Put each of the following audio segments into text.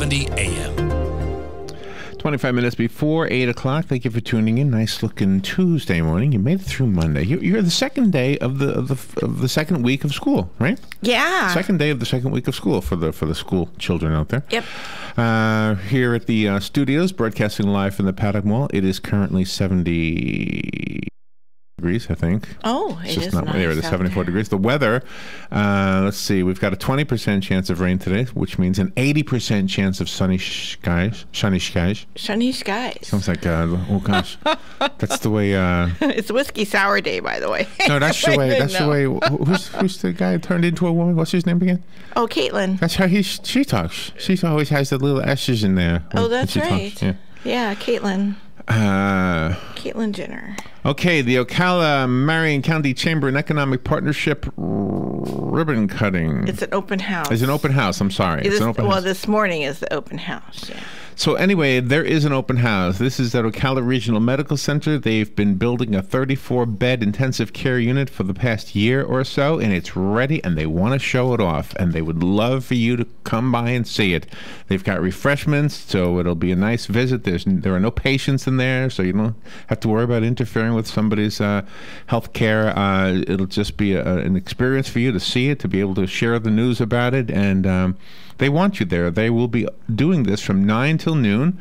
1270 AM. 25 minutes before 8 o'clock. Thank you for tuning in. Nice looking Tuesday morning. You made it through Monday. You're the second day of the second week of school, right? Yeah. Second day of the second week of school for the school children out there. Yep. Here at the studios, broadcasting live from the Paddock Mall. It is currently 70 degrees, I think. Oh, it is nice. There it is, 74 degrees. The weather, let's see, we've got a 20% chance of rain today, which means an 80% chance of sunny skies. Sunny skies. Sunny skies. Sounds like, oh gosh, that's the way. It's Whiskey Sour Day, by the way. No, that's the way. That's the way. Who's the guy who turned into a woman? What's his name again? Oh, Caitlin. That's how she talks. She always has the little S's in there. Oh, that's right. Talks. Yeah, Caitlin. Caitlyn Jenner. Okay, the Ocala Marion County Chamber and Economic Partnership ribbon cutting. It's an open house. It's an open house. I'm sorry. It's an open house. Well, this morning is the open house. Yeah. So anyway, there is an open house. This is at Ocala Regional Medical Center. They've been building a 34-bed intensive care unit for the past year or so, and it's ready, and they want to show it off, and they would love for you to come by and see it. They've got refreshments, so it'll be a nice visit. There are no patients in there, so you don't have to worry about interfering with somebody's health care. It'll just be an experience for you to see it, to be able to share the news about it, and they want you there. They will be doing this from 9 till noon.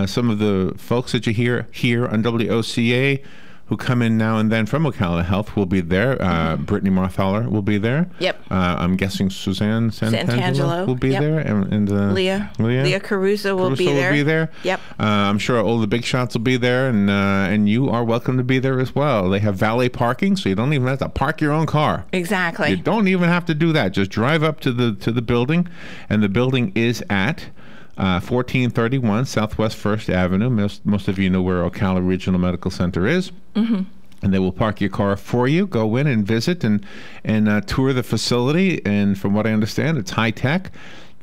Some of the folks that you hear here on WOCA who come in now and then from Ocala Health will be there. Brittany Marthaler will be there. Yep. I'm guessing Suzanne Santangelo will be there. And Leah Caruso will be there. Yep. I'm sure all the big shots will be there, and you are welcome to be there as well. They have valet parking, so you don't even have to park your own car. Exactly. You don't even have to do that. Just drive up to the building, and the building is at 1431 Southwest 1st Avenue. Most of you know where Ocala Regional Medical Center is. Mm-hmm. And they will park your car for you. Go in and visit and tour the facility. And from what I understand, it's high tech.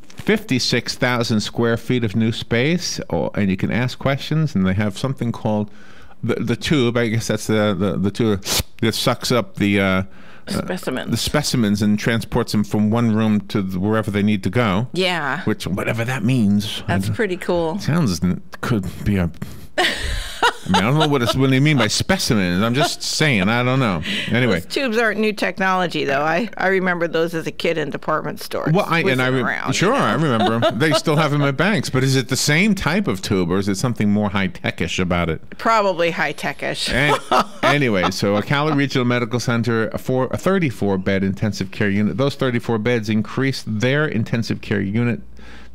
56,000 square feet of new space, and you can ask questions. And they have something called the tube. I guess that's the tube that sucks up the specimens and transports them from one room to wherever they need to go. Yeah. Which, whatever that means. That's pretty cool. Could be a... I mean, I don't know what they mean by specimens. I'm just saying. I don't know. Anyway. Those tubes aren't new technology, though. I remember those as a kid in department stores. Well, I remember them. They still have them at banks. But is it the same type of tube, or is it something more high-tech-ish about it? Probably high-tech-ish. Anyway, so Ocala Regional Medical Center, a 34-bed intensive care unit. Those 34 beds increased their intensive care unit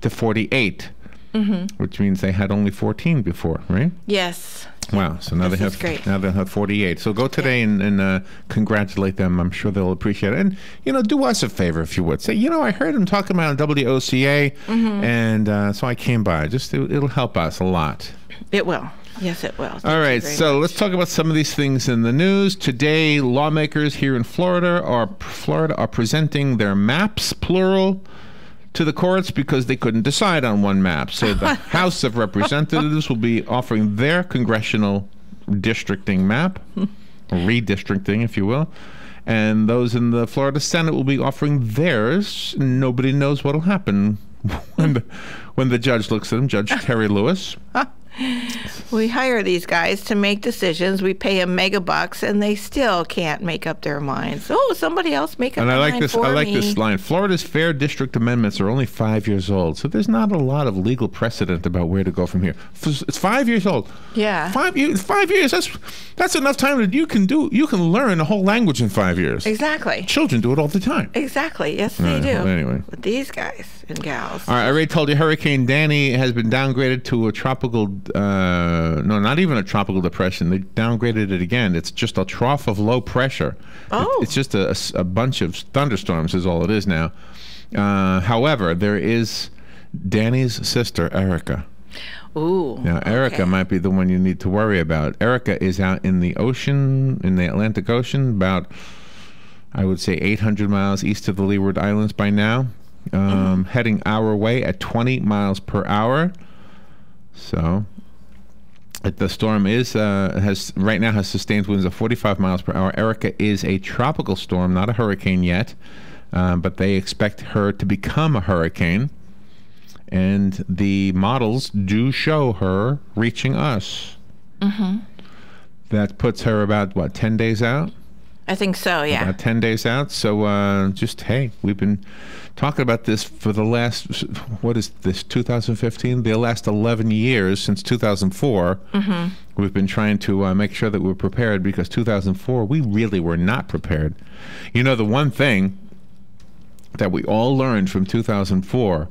to 48. Mm-hmm. Which means they had only 14 before, right? Yes. Wow. So now they have 48. So go today and congratulate them. I'm sure they'll appreciate it. And do us a favor if you would. Say, I heard them talking about WOCA, and so I came by. It'll help us a lot. It will. Yes, it will. All right, so let's talk about some of these things in the news. Today, lawmakers here in Florida are presenting their maps, plural, to the courts because they couldn't decide on one map. So the House of Representatives will be offering their congressional districting map, redistricting, if you will. And those in the Florida Senate will be offering theirs. Nobody knows what will happen when the judge looks at them, Judge Terry Lewis. We hire these guys to make decisions. We pay them megabucks, and they still can't make up their minds. Oh, somebody else make up their mind for me. I like this line. Florida's fair district amendments are only 5 years old, so there's not a lot of legal precedent about where to go from here. It's 5 years old. Yeah. 5 years. 5 years. That's enough time that you can learn a whole language in 5 years. Exactly. Children do it all the time. Exactly. Yes, they do. Well, anyway, with these guys and gals. All right. I already told you Hurricane Danny has been downgraded to a tropical. No, not even a tropical depression. They downgraded it again. It's just a trough of low pressure. Oh. It's just a bunch of thunderstorms is all it is now. However, there is Danny's sister, Erica. Ooh. Now, Erica might be the one you need to worry about. Erica is out in the ocean, in the Atlantic Ocean, about, I would say, 800 miles east of the Leeward Islands by now, heading our way at 20 miles per hour. So the storm has right now sustained winds of 45 miles per hour. Erica is a tropical storm, not a hurricane yet, but they expect her to become a hurricane. And the models do show her reaching us. Mm-hmm. That puts her about, what, 10 days out? I think so, yeah. About 10 days out. So hey, we've been talking about this for the last, what is this, 2015? The last 11 years since 2004. Mm-hmm. We've been trying to make sure that we're prepared, because 2004, we really were not prepared. You know, the one thing that we all learned from 2004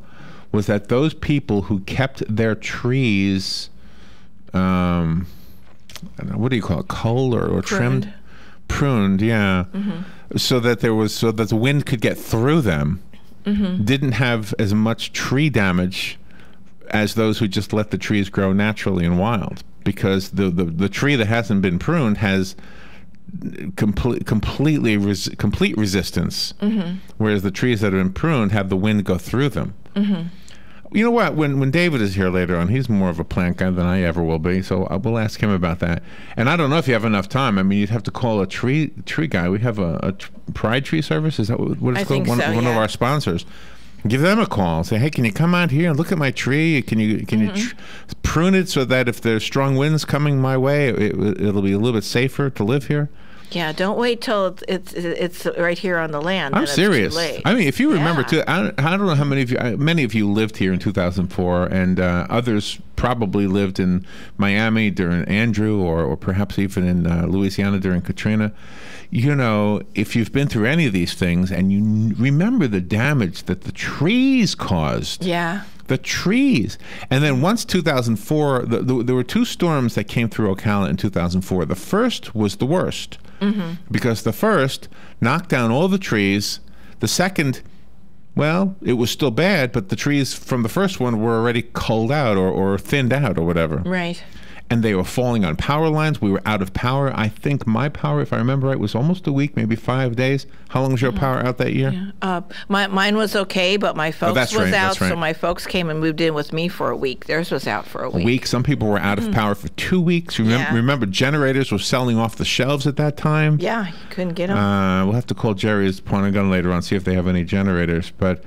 was that those people who kept their trees, I don't know, what do you call it, culled or trimmed? Pruned, yeah. Mm-hmm. So that the wind could get through them, mm-hmm. didn't have as much tree damage as those who just let the trees grow naturally and wild. Because the tree that hasn't been pruned has complete resistance, mm-hmm. whereas the trees that have been pruned have the wind go through them. Mm-hmm. You know what? When David is here later on, he's more of a plant guy than I ever will be, so I will ask him about that. And I don't know if you have enough time. I mean, you'd have to call a tree guy. We have a Pride Tree Service. Is that what it's called? One of our sponsors. Give them a call. Say, hey, can you come out here and look at my tree? Can you prune it so that if there's strong winds coming my way, it'll be a little bit safer to live here? Yeah, don't wait till it's right here on the land. I'm serious. It's too late. I mean, if you remember, too, I don't know how many of you lived here in 2004, and others probably lived in Miami during Andrew, or perhaps even in Louisiana during Katrina. You know, if you've been through any of these things and you remember the damage that the trees caused. Yeah. The trees. And then once 2004, there were two storms that came through Ocala in 2004. The first was the worst, mm-hmm. because the first knocked down all the trees. The second, well, it was still bad, but the trees from the first one were already culled out or thinned out or whatever. Right. And they were falling on power lines. We were out of power. I think my power, if I remember right, was almost a week, maybe 5 days. How long was your power out that year? Yeah. Mine was okay, but my folks was out, so my folks came and moved in with me for a week. Theirs was out for a week. A week. Some people were out of power for 2 weeks. Remember, generators were selling off the shelves at that time. Yeah, you couldn't get them. We'll have to call Jerry's Pawn and Gun later on, see if they have any generators. But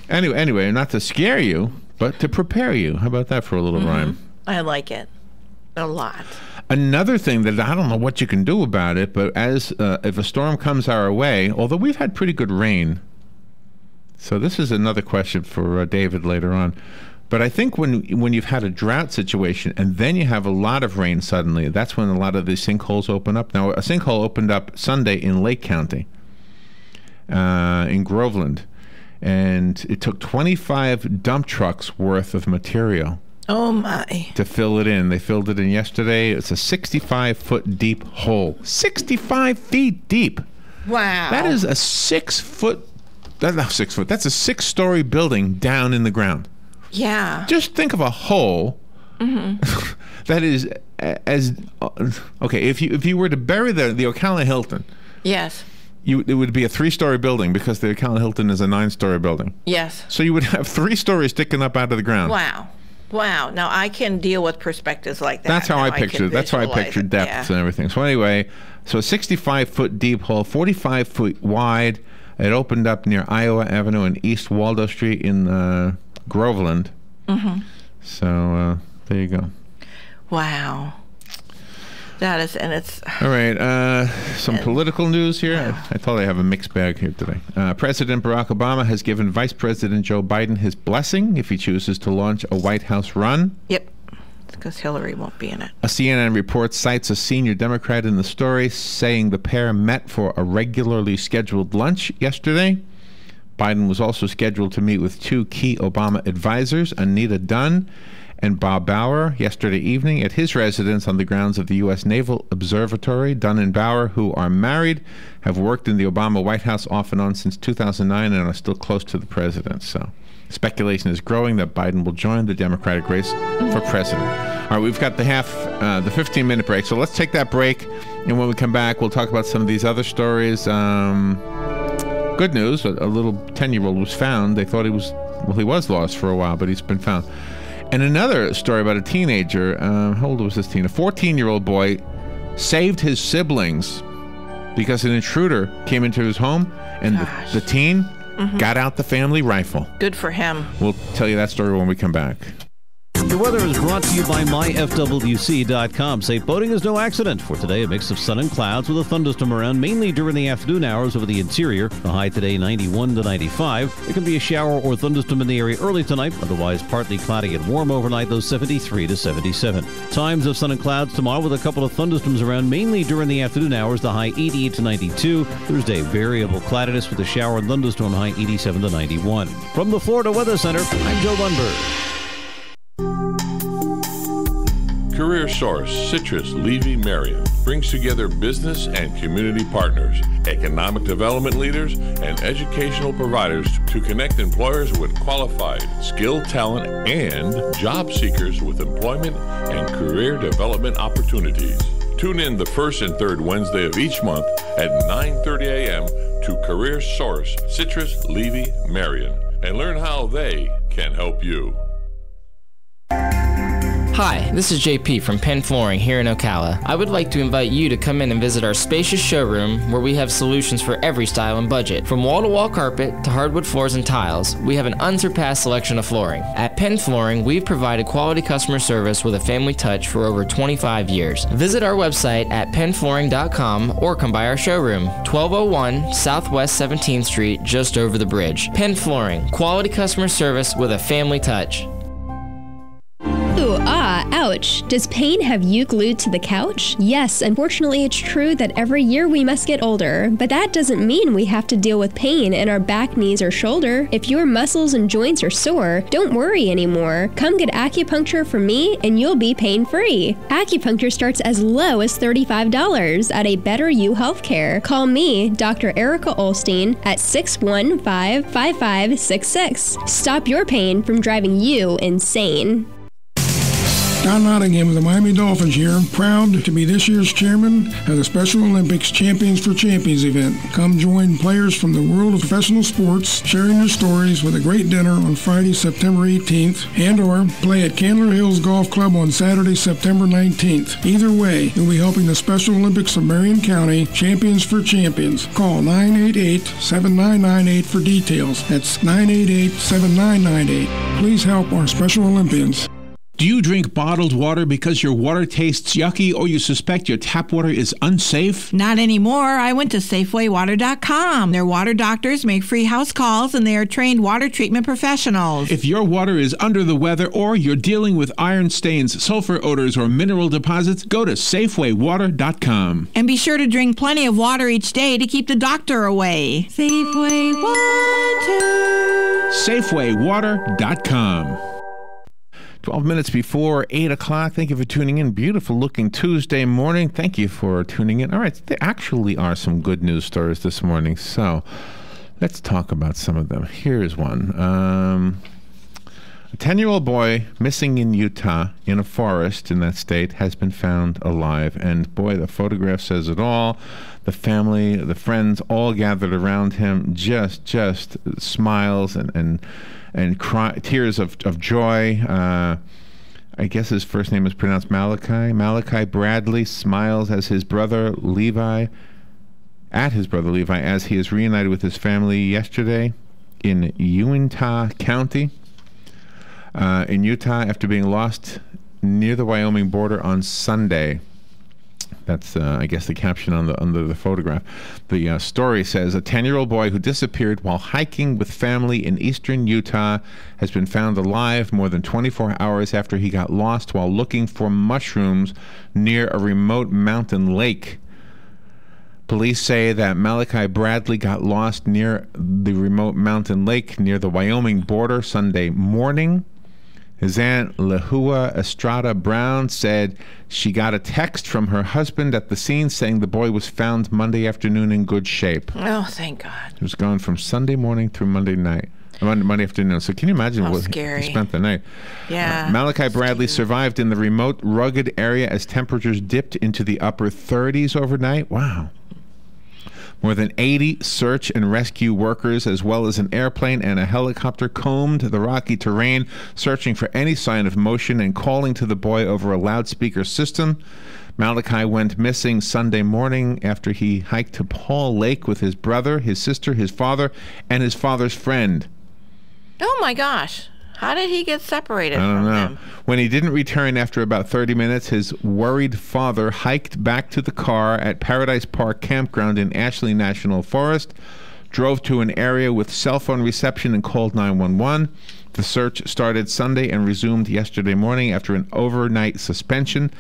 anyway, not to scare you, but to prepare you. How about that for a little rhyme? I like it. A lot. Another thing that I don't know what you can do about it, but if a storm comes our way, although we've had pretty good rain, so this is another question for David later on. But I think when you've had a drought situation and then you have a lot of rain suddenly, that's when a lot of these sinkholes open up. Now, a sinkhole opened up Sunday in Lake County, in Groveland, and it took 25 dump trucks worth of material. Oh, my. To fill it in. They filled it in yesterday. It's a 65-foot deep hole. 65 feet deep. Wow. That is a 6 foot. That's not 6 foot. That's a 6-story building down in the ground. Yeah. Just think of a hole that is as okay. If you were to bury the Ocala Hilton. Yes. It would be a 3-story building, because the Ocala Hilton is a 9-story building. Yes. So you would have 3 stories sticking up out of the ground. Wow. Wow. Now, I can deal with perspectives like that. That's how I pictured it. That's how I pictured depths and everything. So anyway, so a 65-foot deep hole, 45 feet wide. It opened up near Iowa Avenue and East Waldo Street in Groveland. Mm-hmm. So there you go. Wow. That is, and it's... All right, some political news here. Wow. I thought I have a mixed bag here today. President Barack Obama has given Vice President Joe Biden his blessing if he chooses to launch a White House run. Yep, because Hillary won't be in it. A CNN report cites a senior Democrat in the story, saying the pair met for a regularly scheduled lunch yesterday. Biden was also scheduled to meet with 2 key Obama advisors, Anita Dunn and Bob Bauer, yesterday evening at his residence on the grounds of the U.S. Naval Observatory. Dunn and Bauer, who are married, have worked in the Obama White House off and on since 2009 and are still close to the president. So speculation is growing that Biden will join the Democratic race for president. All right, we've got the 15-minute break. So let's take that break, and when we come back, we'll talk about some of these other stories. Good news, a little 10-year-old was found. They thought he was lost for a while, but he's been found. And another story about a teenager. How old was this teen? A 14-year-old boy saved his siblings because an intruder came into his home, and the teen got out the family rifle. Good for him. We'll tell you that story when we come back. The weather is brought to you by myfwc.com. Safe boating is no accident. For today, a mix of sun and clouds with a thunderstorm around, mainly during the afternoon hours over the interior. The high today, 91 to 95. There can be a shower or thunderstorm in the area early tonight. Otherwise, partly cloudy and warm overnight, those 73 to 77. Times of sun and clouds tomorrow with a couple of thunderstorms around, mainly during the afternoon hours. The high 88 to 92. Thursday, variable cloudiness with a shower and thunderstorm, high 87 to 91. From the Florida Weather Center, I'm Joe Lundberg. Career Source Citrus Levy Marion brings together business and community partners, economic development leaders, and educational providers to connect employers with qualified, skilled talent and job seekers with employment and career development opportunities. Tune in the first and third Wednesday of each month at 9:30 a.m. to Career Source Citrus Levy Marion and learn how they can help you. Hi, this is JP from Penn Flooring here in Ocala. I would like to invite you to come in and visit our spacious showroom where we have solutions for every style and budget. From wall-to-wall carpet to hardwood floors and tiles, we have an unsurpassed selection of flooring. At Penn Flooring, we've provided quality customer service with a family touch for over 25 years. Visit our website at pennflooring.com or come by our showroom, 1201 Southwest 17th Street, just over the bridge. Penn Flooring, quality customer service with a family touch. Ooh, ouch. Does pain have you glued to the couch? Yes, unfortunately it's true that every year we must get older, but that doesn't mean we have to deal with pain in our back, knees, or shoulder. If your muscles and joints are sore, don't worry anymore. Come get acupuncture from me and you'll be pain-free. Acupuncture starts as low as $35 at a Better You Healthcare. Call me, Dr. Erica Olstein, at 615-5566. Stop your pain from driving you insane. Don Nottingham of the Miami Dolphins here, proud to be this year's chairman of the Special Olympics Champions for Champions event. Come join players from the world of professional sports, sharing their stories with a great dinner on Friday, September 18th, and or play at Candler Hills Golf Club on Saturday, September 19th. Either way, you'll be helping the Special Olympics of Marion County Champions for Champions. Call 988-7998 for details. That's 988-7998. Please help our Special Olympians. Do you drink bottled water because your water tastes yucky or you suspect your tap water is unsafe? Not anymore. I went to SafewayWater.com. Their water doctors make free house calls and they are trained water treatment professionals. If your water is under the weather or you're dealing with iron stains, sulfur odors, or mineral deposits, go to SafewayWater.com. And be sure to drink plenty of water each day to keep the doctor away. Safeway Water. SafewayWater.com. 12 minutes before 8 o'clock. Thank you for tuning in. Beautiful looking Tuesday morning. Thank you for tuning in. All right, there actually are some good news stories this morning, so let's talk about some of them. Here's one. A 10-year-old boy missing in Utah in a forest in that state has been found alive. And boy, the photograph says it all. The family, the friends all gathered around him, just smiles and tears of joy. I guess his first name is pronounced Malachi. Malachi Bradley smiles as his brother Levi, as he is reunited with his family yesterday in Uintah County, in Utah, after being lost near the Wyoming border on Sunday. That's, I guess, the caption under the photograph. The story says, a 10-year-old boy who disappeared while hiking with family in eastern Utah has been found alive more than 24 hours after he got lost while looking for mushrooms near a remote mountain lake. Police say that Malachi Bradley got lost near the remote mountain lake near the Wyoming border Sunday morning. His aunt, Lehua Estrada Brown, said she got a text from her husband at the scene saying the boy was found Monday afternoon in good shape. Oh, thank God. He was gone from Sunday morning through Monday afternoon. So can you imagine what scary. He spent the night? Yeah. Malachi Bradley survived in the remote, rugged area as temperatures dipped into the upper 30s overnight. Wow. More than 80 search and rescue workers, as well as an airplane and a helicopter, combed the rocky terrain, searching for any sign of motion and calling to the boy over a loudspeaker system. Malachi went missing Sunday morning after he hiked to Paul Lake with his brother, his sister, his father, and his father's friend. Oh, my gosh. How did he get separated I don't from know. them? When he didn't return after about 30 minutes, his worried father hiked back to the car at Paradise Park Campground in Ashley National Forest, drove to an area with cell phone reception and called 911. The search started Sunday and resumed yesterday morning after an overnight suspension.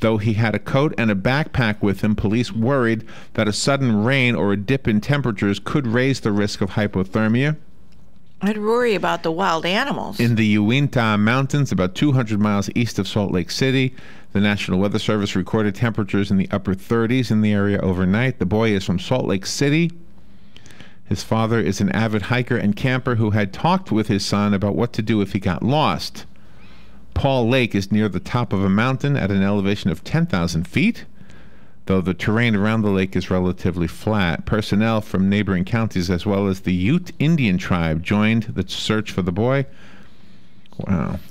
Though he had a coat and a backpack with him, police worried that a sudden rain or a dip in temperatures could raise the risk of hypothermia. I'd worry about the wild animals. In the Uinta Mountains, about 200 miles east of Salt Lake City, the National Weather Service recorded temperatures in the upper 30s in the area overnight. The boy is from Salt Lake City. His father is an avid hiker and camper who had talked with his son about what to do if he got lost. Paul Lake is near the top of a mountain at an elevation of 10,000 feet, though the terrain around the lake is relatively flat. Personnel from neighboring counties as well as the Ute Indian tribe joined the search for the boy.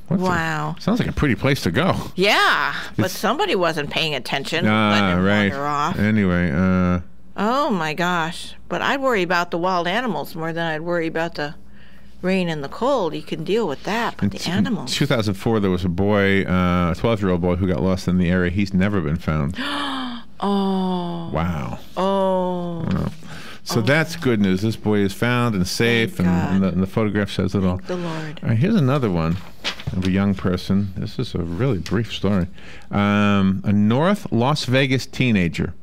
Wow. Sounds like a pretty place to go. Yeah, but somebody wasn't paying attention. Letting him Right. wander off. Anyway, Oh, my gosh. But I'd worry about the wild animals more than I'd worry about the rain and the cold. You can deal with that, but the animals. In 2004, there was a boy, a 12-year-old boy who got lost in the area. He's never been found. Oh. Wow. Oh. So that's good news. This boy is found and safe, and the photograph says it all. Thank the Lord. All right, here's another one of a young person. This is a really brief story. A North Las Vegas teenager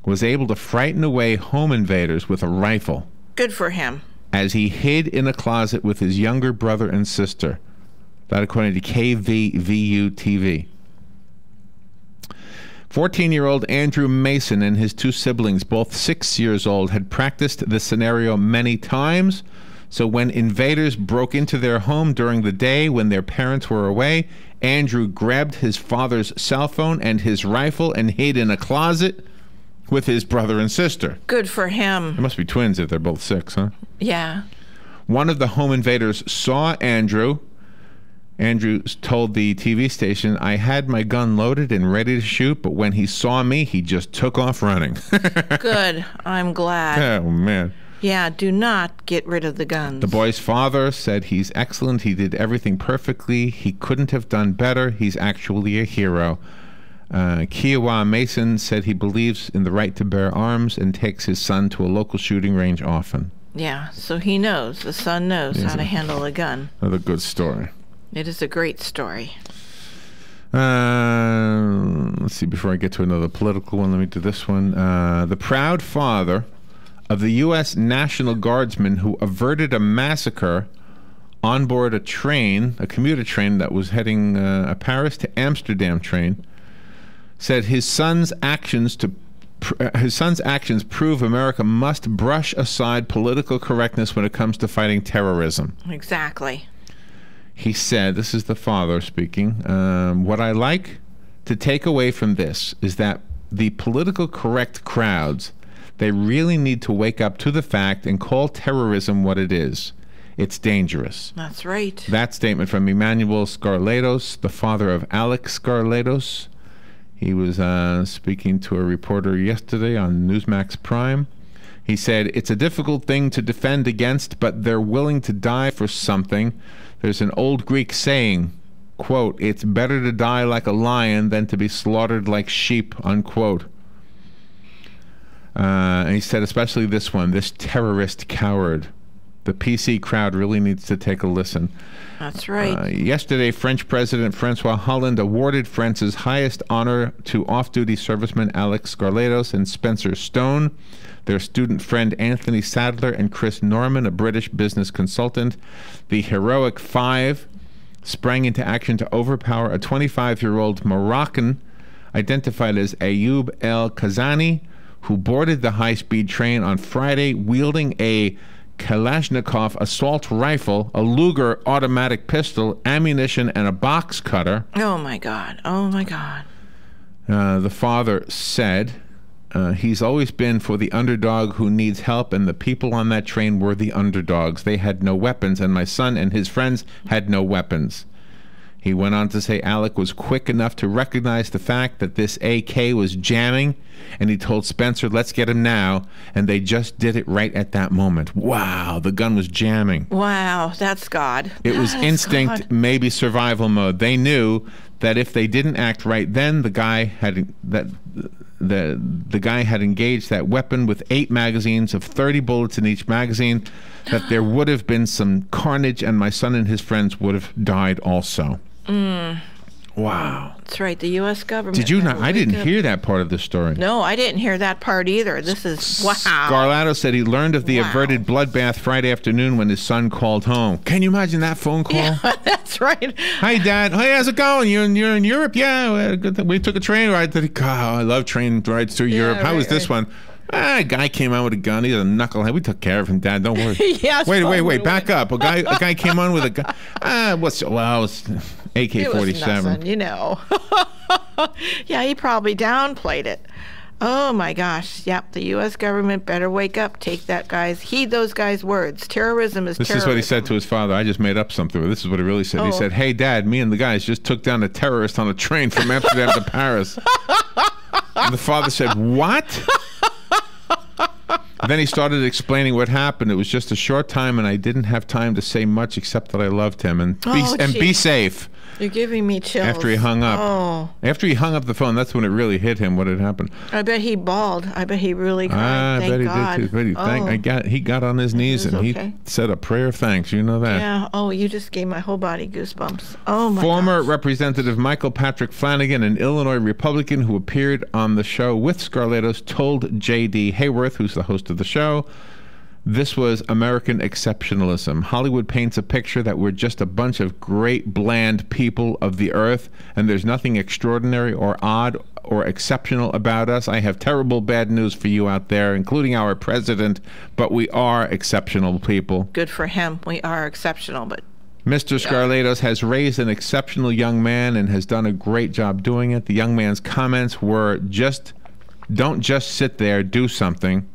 was able to frighten away home invaders with a rifle. Good for him. As he hid in a closet with his younger brother and sister. That according to KVVU-TV. 14-year-old Andrew Mason and his two siblings, both 6 years old, had practiced this scenario many times. So when invaders broke into their home during the day when their parents were away, Andrew grabbed his father's cell phone and his rifle and hid in a closet with his brother and sister. Good for him. They must be twins if they're both 6, huh? Yeah. One of the home invaders saw Andrew. Andrew told the TV station, "I had my gun loaded and ready to shoot, but when he saw me, he just took off running." Good. I'm glad. Oh, man. Yeah, do not get rid of the guns. The boy's father said he's excellent. He did everything perfectly. He couldn't have done better. He's actually a hero. Kiowa Mason said he believes in the right to bear arms and takes his son to a local shooting range often. Yeah, so he knows. The son knows how to handle a gun. Another good story. It is a great story. Let's see, before I get to another political one, let me do this one. The proud father of the U.S. National Guardsman who averted a massacre on board a train, a commuter train that was heading a Paris to Amsterdam train, said his son's actions prove America must brush aside political correctness when it comes to fighting terrorism. Exactly. He said, this is the father speaking, what I like to take away from this is that the political correct crowds, they really need to wake up to the fact and call terrorism what it is. It's dangerous. That's right. That statement from Emmanuel Scarlatos, the father of Alex Scarlatos. He was speaking to a reporter yesterday on Newsmax Prime. He said, it's a difficult thing to defend against, but they're willing to die for something. There's an old Greek saying, quote, it's better to die like a lion than to be slaughtered like sheep, unquote. And he said, especially this one, this terrorist coward. The PC crowd really needs to take a listen. That's right. Yesterday, French President Francois Hollande awarded France's highest honor to off-duty servicemen Alex Scarlatos and Spencer Stone, their student friend Anthony Sadler, and Chris Norman, a British business consultant. The heroic five sprang into action to overpower a 25-year-old Moroccan identified as Ayoub El Kazani, who boarded the high-speed train on Friday wielding a Kalashnikov assault rifle, a Luger automatic pistol, ammunition, and a box cutter. Oh, my God. Oh, my God. The father said he's always been for the underdog who needs help, and the people on that train were the underdogs. They had no weapons, and my son and his friends had no weapons. He went on to say Alec was quick enough to recognize the fact that this AK was jamming, and he told Spencer, let's get him now, and they just did it right at that moment. Wow, the gun was jamming. Wow, that's God. It was That's instinct, God. maybe survival mode. They knew that if they didn't act right then, the guy had engaged that weapon with 8 magazines of 30 bullets in each magazine, that there would have been some carnage, and my son and his friends would have died also. Wow. That's right, the U.S. government. Did you not? better I didn't wake up. hear that part of the story. No, I didn't hear that part either. This is, wow. Scarlato said he learned of the Wow. averted bloodbath Friday afternoon when his son called home. Can you imagine that phone call? Yeah, that's right. Hi, Dad. Hey, how's it going? You're in Europe? Yeah, we took a train ride. God, I love train rides through Europe. How was this one? A guy came on with a gun. He's a knucklehead. We took care of him, Dad. Don't worry. Yes, Wait. Back up. A guy came on with a gun. It's AK-47. It was nothing, you know. Yeah, he probably downplayed it. Oh my gosh. Yep, the U.S. government better wake up. Heed those guys' words. Terrorism is This terrorism. is what he said to his father. I just made up something, but this is what he really said. He said, hey, Dad, me and the guys just took down a terrorist on a train from Amsterdam to Paris. And the father said, what? Then he started explaining what happened. It was just a short time, and I didn't have time to say much except that I loved him. And be safe. You're giving me chills. After he hung up. Oh. After he hung up the phone, that's when it really hit him what had happened. I bet he bawled. I bet he really cried. I bet God. he did too. He got on his knees and okay. he said a prayer of thanks. You know that. Yeah. Oh, you just gave my whole body goosebumps. Oh, my Former gosh. Representative Michael Patrick Flanagan, an Illinois Republican who appeared on the show with Scarlatos, told J.D. Hayworth, who's the host of the show, this was American exceptionalism. Hollywood paints a picture that we're just a bunch of great, bland people of the earth, and there's nothing extraordinary or odd or exceptional about us. I have terrible bad news for you out there, including our president, but we are exceptional people. Good for him. We are exceptional, but Mr. Scarlatos has raised an exceptional young man and has done a great job doing it. The young man's comments were don't just sit there, do something.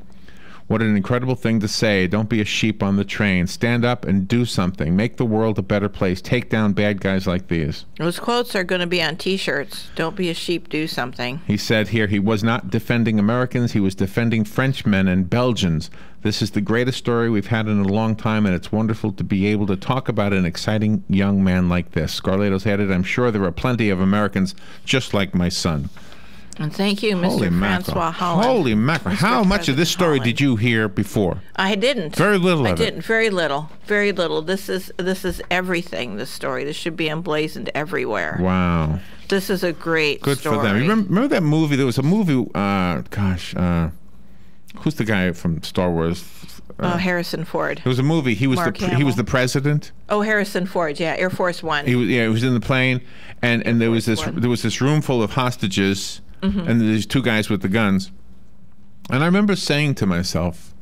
What an incredible thing to say. Don't be a sheep on the train. Stand up and do something. Make the world a better place. Take down bad guys like these. those quotes are going to be on T-shirts. Don't be a sheep, do something. He said here he was not defending Americans. He was defending Frenchmen and Belgians. This is the greatest story we've had in a long time, and it's wonderful to be able to talk about an exciting young man like this. Scarlatos added, I'm sure there are plenty of Americans just like my son. And thank you, Mr. Holy Francois mackerel. Holland. Holy mackerel. Mr. How much of this President story Holland. did you hear before? I didn't. Very little I of it. didn't. Very little. Very little. This is everything, this story. This should be emblazoned everywhere. Wow. This is a great Good story. for them. Remember that movie? There was a movie, who's the guy from Star Wars? Harrison Ford. There was a movie. He was Mark he was Hamill. the president. Oh, Harrison Ford, yeah, Air Force One. He was in the plane, and there was Force One. this room full of hostages, and there's 2 guys with the guns. And I remember saying to myself,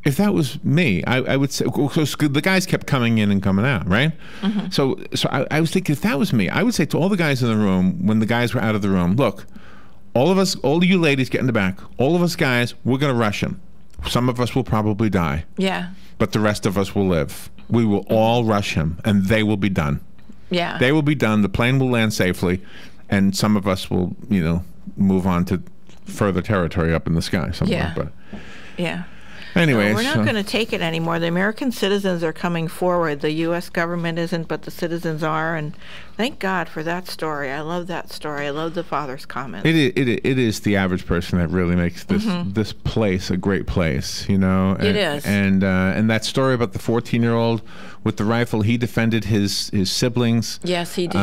if that was me, I would say, because the guys kept coming in and coming out, right? So I was thinking, if that was me, I would say to all the guys in the room, when the guys were out of the room, look, all of you ladies get in the back. All of us guys, we're going to rush him. Some of us will probably die. Yeah. But the rest of us will live. We will all rush him, and they will be done. Yeah. They will be done. The plane will land safely, and some of us will, move on to further territory up in the sky somewhere. Yeah. But Yeah. anyways, We're not going to take it anymore. The American citizens are coming forward. The U.S. government isn't, but the citizens are. And thank God for that story. I love that story. I love the father's comments. it is the average person that really makes this place a great place, It is. And that story about the 14-year-old with the rifle, he defended his siblings. Yes, he did.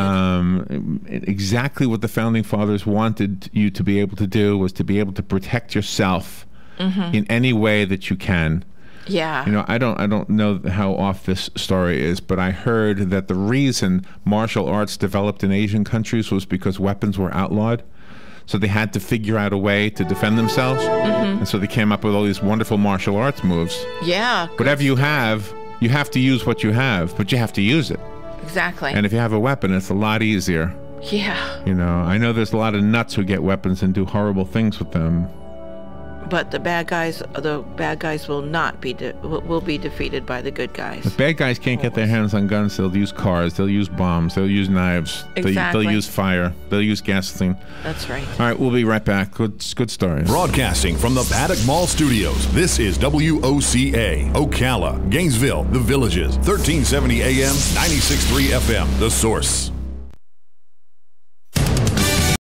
Exactly what the founding fathers wanted you to be able to do was to be able to protect yourself in any way that you can. Yeah. I don't know how off this story is, but I heard that the reason martial arts developed in Asian countries was because weapons were outlawed. So they had to figure out a way to defend themselves. And so they came up with all these wonderful martial arts moves. Yeah. Whatever you have to use what you have, but you have to use it. Exactly. And if you have a weapon, it's a lot easier. Yeah. I know there's a lot of nuts who get weapons and do horrible things with them. But the bad guys will not be will be defeated by the good guys. The bad guys can't get their hands on guns. They'll use cars. They'll use bombs. They'll use knives. Exactly. They'll use fire. They'll use gasoline. That's right. All right, we'll be right back. Good stories. Broadcasting from the Paddock Mall Studios, this is WOCA, Ocala, Gainesville, The Villages, 1370 AM, 96.3 FM, The Source.